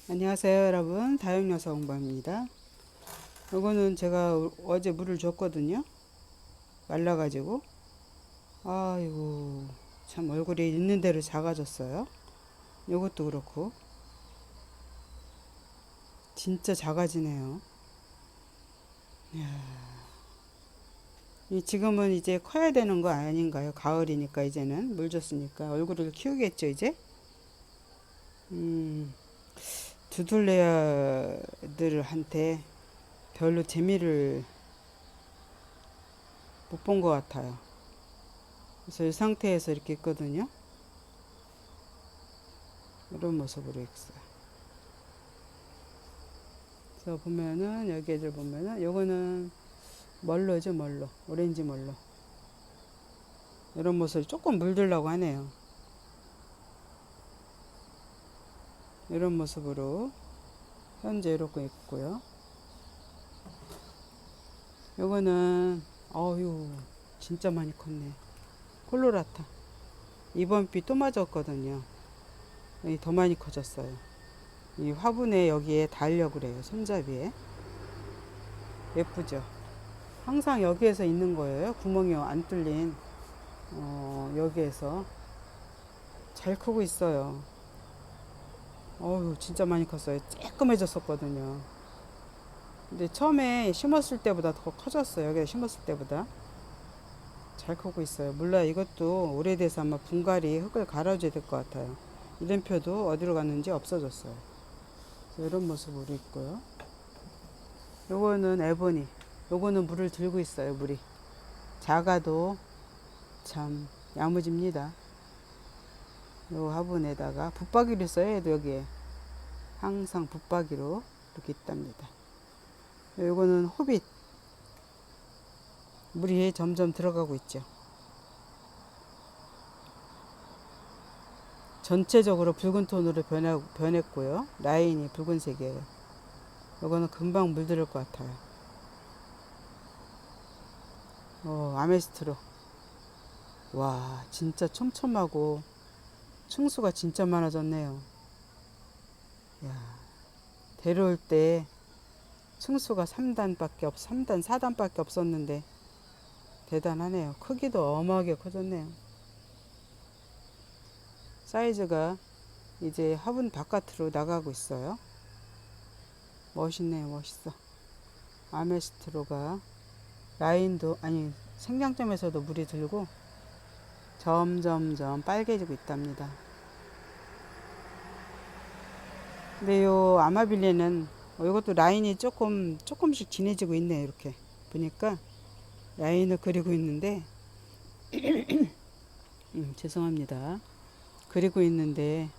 안녕하세요 여러분, 다육여사 홍보입니다. 이거는 제가 어제 물을 줬거든요. 말라가지고 아이고 참 얼굴이 있는 대로 작아졌어요. 이것도 그렇고 진짜 작아지네요. 지금은 이제 커야 되는 거 아닌가요? 가을이니까 이제는 물 줬으니까 얼굴을 키우겠죠 이제. 음, 두들레아들한테 별로 재미를 못 본 것 같아요. 그래서 이 상태에서 이렇게 있거든요. 이런 모습으로 있어요. 그래서 보면은 여기 애들 보면은 요거는 멀로죠, 멀로. 오렌지 멀로. 이런 모습을 조금 물들라고 하네요. 이런 모습으로 현재 이렇게 있고요. 요거는 어유 진짜 많이 컸네. 콜로라타. 이번 비 또 맞았거든요. 더 많이 커졌어요. 이 화분에 여기에 달려고 그래요. 손잡이에. 예쁘죠? 항상 여기에서 있는 거예요. 구멍이 안 뚫린 여기에서 잘 크고 있어요. 어우 진짜 많이 컸어요. 쬐끔해졌었거든요. 근데 처음에 심었을 때보다 더 커졌어요. 여기다 심었을 때보다 잘 크고 있어요. 몰라 이것도 오래돼서 아마 분갈이 흙을 갈아줘야 될 것 같아요. 이름표도 어디로 갔는지 없어졌어요. 이런 모습으로 있고요. 요거는 에보니. 요거는 물을 들고 있어요. 물이 작아도 참 야무집니다. 요 화분에다가 붙박이를 써야 해도 여기에 항상 붙박이로 이렇게 있답니다. 요거는 호빗. 물이 점점 들어가고 있죠. 전체적으로 붉은 톤으로 변했고요. 라인이 붉은색이에요. 요거는 금방 물들을 것 같아요. 아메스트로. 와, 진짜 촘촘하고 층수가 진짜 많아졌네요. 야, 데려올 때 층수가 3단, 4단밖에 없었는데 대단하네요. 크기도 어마하게 커졌네요. 사이즈가 이제 화분 바깥으로 나가고 있어요. 멋있네요, 멋있어. 아메스트로가 라인도, 아니, 생장점에서도 물이 들고 점점점 빨개지고 있답니다. 근데 요 아마빌레는 이것도 라인이 조금씩 진해지고 있네요. 이렇게 보니까 라인을 그리고 있는데, 죄송합니다. 그리고 있는데,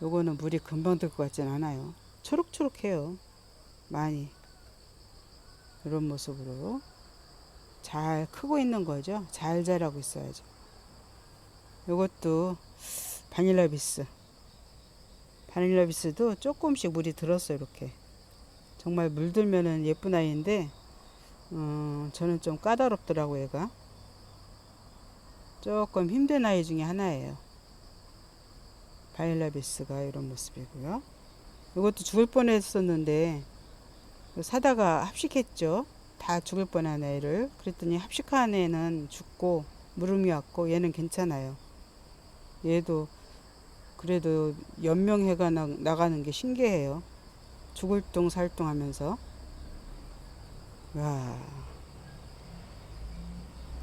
요거는 물이 금방 들 것 같진 않아요. 초록초록해요. 많이. 이런 모습으로 잘 크고 있는 거죠. 잘 자라고 있어야죠. 요것도 바닐라비스. 바닐라비스도 조금씩 물이 들었어요. 이렇게. 정말 물들면은 예쁜 아이인데, 저는 좀 까다롭더라고 얘가. 조금 힘든 아이 중에 하나예요. 바닐라비스가 이런 모습이고요. 이것도 죽을 뻔했었는데 사다가 합식했죠. 다 죽을 뻔한 애를. 그랬더니 합식한 애는 죽고 물음이 왔고 얘는 괜찮아요. 얘도 그래도 연명해가 나가는 게 신기해요. 죽을 둥 살둥 하면서. 와,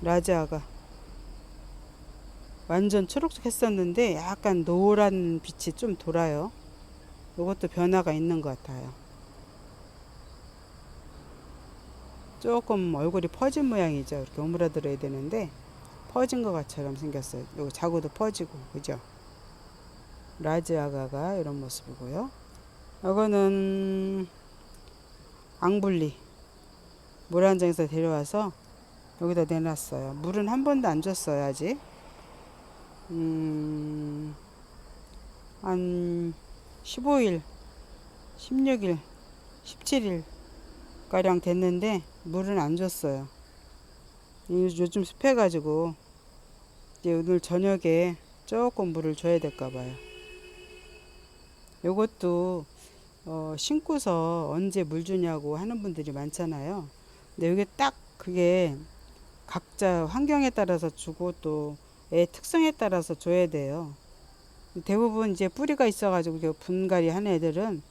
라자가 완전 초록색 했었는데 약간 노란 빛이 좀 돌아요. 이것도 변화가 있는 것 같아요. 조금 얼굴이 퍼진 모양이죠. 이렇게 오므라들어야 되는데 퍼진 것처럼 생겼어요. 요거 자구도 퍼지고, 그죠? 라지아가가 이런 모습이고요. 이거는 앙블리. 물 한 장에서 데려와서 여기다 내놨어요. 물은 한 번도 안 줬어요, 아직. 한 15일, 16일, 17일 가량 됐는데 물은 안 줬어요. 요즘 습해가지고 이제 오늘 저녁에 조금 물을 줘야 될까 봐요. 요것도 심고서 언제 물 주냐고 하는 분들이 많잖아요. 근데 이게 딱 그게 각자 환경에 따라서 주고 또 애 특성에 따라서 줘야 돼요. 대부분 이제 뿌리가 있어가지고 분갈이 하는 애들은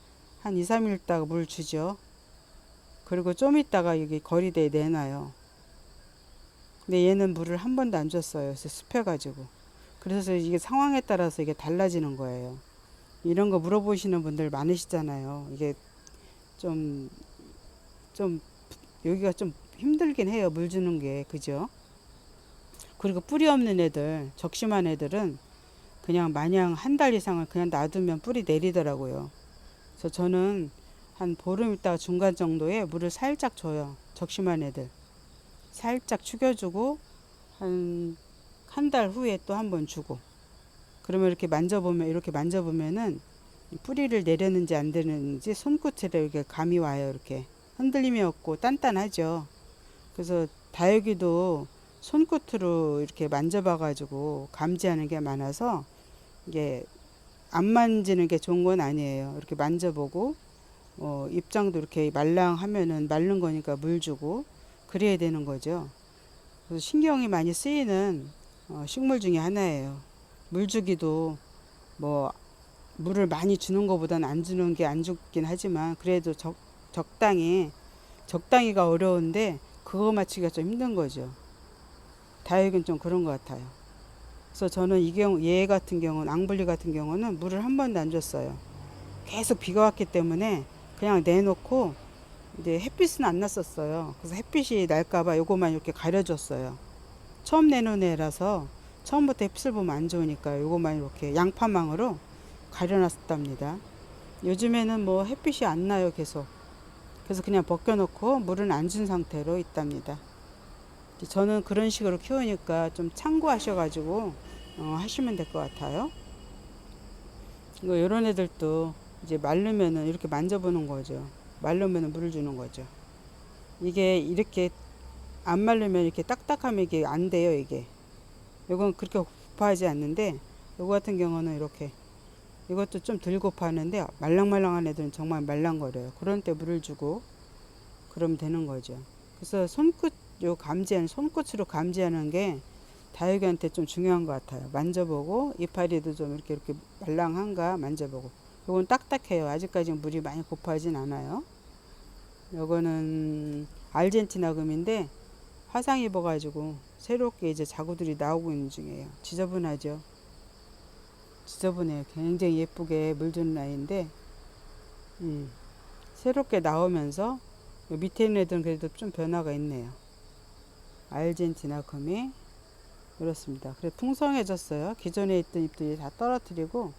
한 2, 3일 있다가 물 주죠. 그리고 좀 있다가 여기 거리대에 내놔요. 근데 얘는 물을 한 번도 안 줬어요. 그래서 습해가지고. 그래서 이게 상황에 따라서 이게 달라지는 거예요. 이런 거 물어보시는 분들 많으시잖아요. 이게 좀, 좀, 여기가 좀 힘들긴 해요. 물 주는 게. 그죠? 그리고 뿌리 없는 애들, 적심한 애들은 그냥 마냥 한 달 이상을 그냥 놔두면 뿌리 내리더라고요. 그래서 저는 한 보름 있다가 중간 정도에 물을 살짝 줘요. 적심한 애들. 살짝 축여주고 한 달 후에 또 한번 주고. 그러면 이렇게 만져보면은 뿌리를 내렸는지 안 되는지 손끝으로 이렇게 감이 와요. 이렇게 흔들림이 없고 단단하죠. 그래서 다육이도 손끝으로 이렇게 만져봐가지고 감지하는 게 많아서 이게 안 만지는 게 좋은 건 아니에요. 이렇게 만져보고 입장도 이렇게 말랑하면은 마른 거니까 물 주고 그래야 되는 거죠. 그래서 신경이 많이 쓰이는 식물 중에 하나예요. 물 주기도 뭐 물을 많이 주는 것보다는 안 주는 게 안 좋긴 하지만 그래도 적당히가 어려운데 그거 맞추기가 좀 힘든 거죠. 다육은 좀 그런 것 같아요. 그래서 저는 얘 같은 경우는 앙블리 같은 경우는 물을 한 번도 안 줬어요. 계속 비가 왔기 때문에 그냥 내놓고 이제 햇빛은 안 났었어요. 그래서 햇빛이 날까봐 요거만 이렇게 가려줬어요. 처음 내놓은 애라서 처음부터 햇빛을 보면 안 좋으니까 요거만 이렇게 양파망으로 가려놨답니다. 요즘에는 뭐 햇빛이 안 나요, 계속. 그래서 그냥 벗겨놓고 물은 안 준 상태로 있답니다. 저는 그런 식으로 키우니까 좀 참고하셔가지고 하시면 될 것 같아요. 이런 애들도 이제 마르면은 이렇게 만져보는 거죠. 마르면은 물을 주는 거죠. 이게 이렇게 안 마르면 이렇게 딱딱하면 이게 안 돼요, 이게. 이건 그렇게 고파하지 않는데, 요거 같은 경우는 이렇게, 이것도 좀 덜 고파하는데, 말랑말랑한 애들은 정말 말랑거려요. 그런 때 물을 주고, 그러면 되는 거죠. 그래서 손끝으로 감지하는 게 다육이한테 좀 중요한 것 같아요. 만져보고, 이파리도 좀 이렇게 말랑한가 만져보고. 요건 딱딱해요. 아직까지 물이 많이 고파하진 않아요. 요거는 알젠티나 금인데, 화상 입어가지고 새롭게 이제 자구들이 나오고 있는 중이에요. 지저분하죠. 지저분해요. 굉장히 예쁘게 물든 아이인데 새롭게 나오면서 밑에 있는 애들은 그래도 좀 변화가 있네요. 알젠티나 금이 그렇습니다. 그래 풍성해졌어요. 기존에 있던 잎들이 다 떨어뜨리고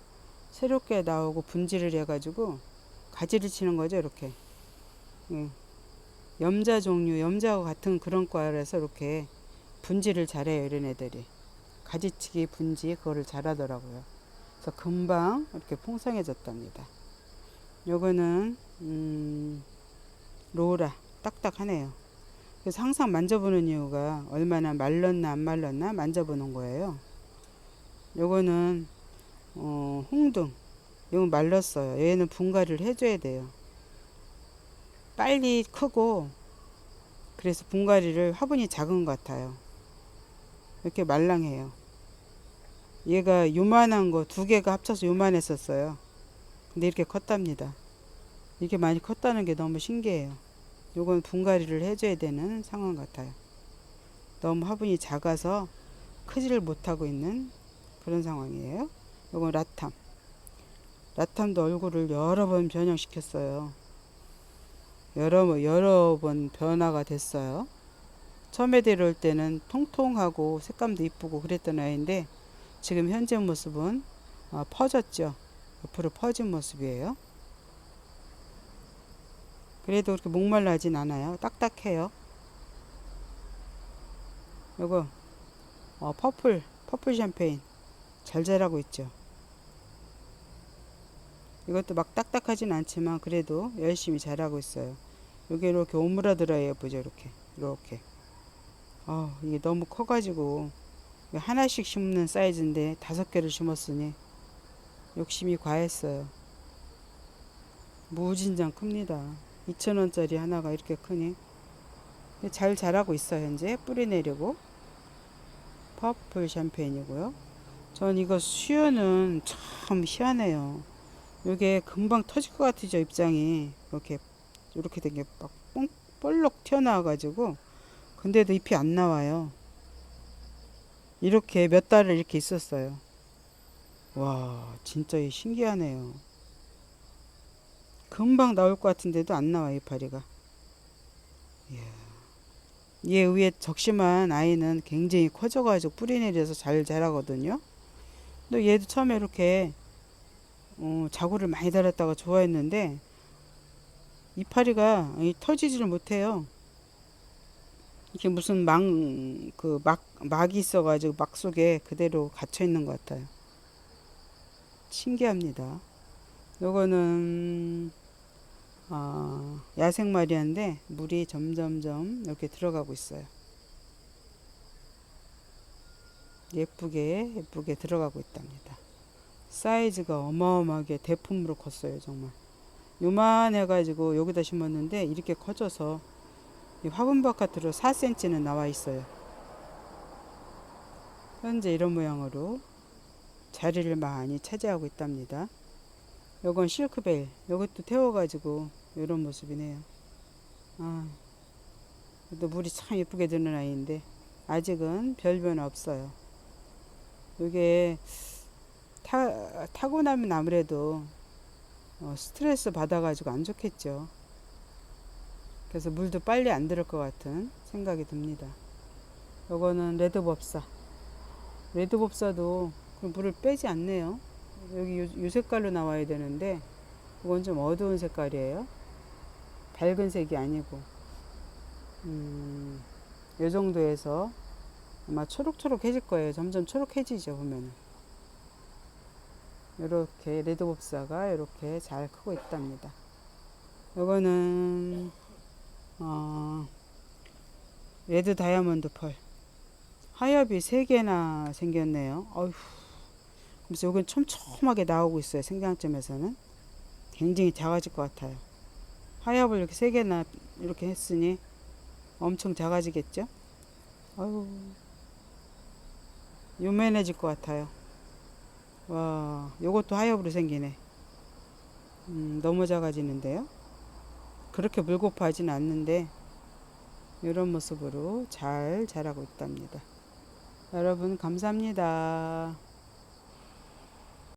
새롭게 나오고 분질을 해가지고 가지를 치는 거죠. 이렇게 염자 종류, 염자와 같은 그런 과라서 이렇게 분지를 잘해요. 이런 애들이 가지치기 분지 그거를 잘하더라고요. 그래서 금방 이렇게 풍성해졌답니다. 요거는 로라 딱딱하네요. 그래서 항상 만져보는 이유가 얼마나 말랐나 안 말랐나 만져보는 거예요. 요거는 홍등, 이건 말랐어요. 얘는 분갈이를 해줘야 돼요. 빨리 크고 그래서 분갈이를 화분이 작은 것 같아요. 이렇게 말랑해요. 얘가 요만한 거 두 개가 합쳐서 요만했었어요. 근데 이렇게 컸답니다. 이렇게 많이 컸다는 게 너무 신기해요. 요건 분갈이를 해줘야 되는 상황 같아요. 너무 화분이 작아서 크지를 못하고 있는 그런 상황이에요. 요건 라탐. 라탐도 얼굴을 여러 번 변형시켰어요. 여러 번 변화가 됐어요. 처음에 데려올 때는 통통하고 색감도 이쁘고 그랬던 아이인데 지금 현재 모습은 퍼졌죠. 옆으로 퍼진 모습이에요. 그래도 그렇게 목말라진 않아요. 딱딱해요. 요거 퍼플 샴페인 잘 자라고 있죠. 이것도 막 딱딱하진 않지만 그래도 열심히 자라고 있어요. 요게 이렇게 오므라들어요. 보죠. 이렇게 이게 너무 커가지고 하나씩 심는 사이즈인데 5개를 심었으니 욕심이 과했어요. 무진장 큽니다. 2,000원짜리 하나가 이렇게 크니 잘 자라고 있어요. 현재 뿌리 내리고. 퍼플 샴페인이고요. 전 이거 수유는 참 희한해요. 이게 금방 터질 것 같으죠, 입장이. 이렇게 된 게 막 볼록 튀어나와 가지고 근데도 잎이 안 나와요. 이렇게 몇 달을 이렇게 있었어요. 와, 진짜 신기하네요. 금방 나올 것 같은데도 안 나와요, 이파리가. 얘 위에 적심한 아이는 굉장히 커져가지고 뿌리 내려서 잘 자라거든요. 또 얘도 처음에 이렇게 자구를 많이 달았다가 좋아했는데 이파리가 터지지를 못해요. 이게 무슨 막이 있어가지고 막 속에 그대로 갇혀 있는 것 같아요. 신기합니다. 요거는 야생 마리아인데 물이 점점점 이렇게 들어가고 있어요. 예쁘게 들어가고 있답니다. 사이즈가 어마어마하게 대품으로 컸어요. 정말 요만해가지고 여기다 심었는데 이렇게 커져서 이 화분 바깥으로 4cm는 나와 있어요. 현재 이런 모양으로 자리를 많이 차지하고 있답니다. 요건 실크벨, 요것도 태워가지고 이런 모습이네요. 또 물이 참 예쁘게 드는 아이인데 아직은 별 변화 없어요. 요게 타고 나면 아무래도 스트레스 받아가지고 안 좋겠죠. 그래서 물도 빨리 안 들을 것 같은 생각이 듭니다. 요거는 레드법사. 레드법사도 물을 빼지 않네요. 여기 요 색깔로 나와야 되는데 이건 좀 어두운 색깔이에요. 밝은 색이 아니고 요 정도에서 아마 초록초록해질 거예요. 점점 초록해지죠. 보면은 이렇게 레드법사가 이렇게 잘 크고 있답니다. 요거는 레드 다이아몬드 펄. 하엽이 3개나 생겼네요. 어휴. 그래서 여긴 촘촘하게 나오고 있어요. 생장점에서는 굉장히 작아질 것 같아요. 하엽을 이렇게 3개나 이렇게 했으니 엄청 작아지겠죠? 아유, 요만해질 것 같아요. 와, 요것도 하엽으로 생기네. 너무 작아지는데요? 그렇게 물고파하진 않는데 이런 모습으로 잘 자라고 있답니다. 여러분 감사합니다.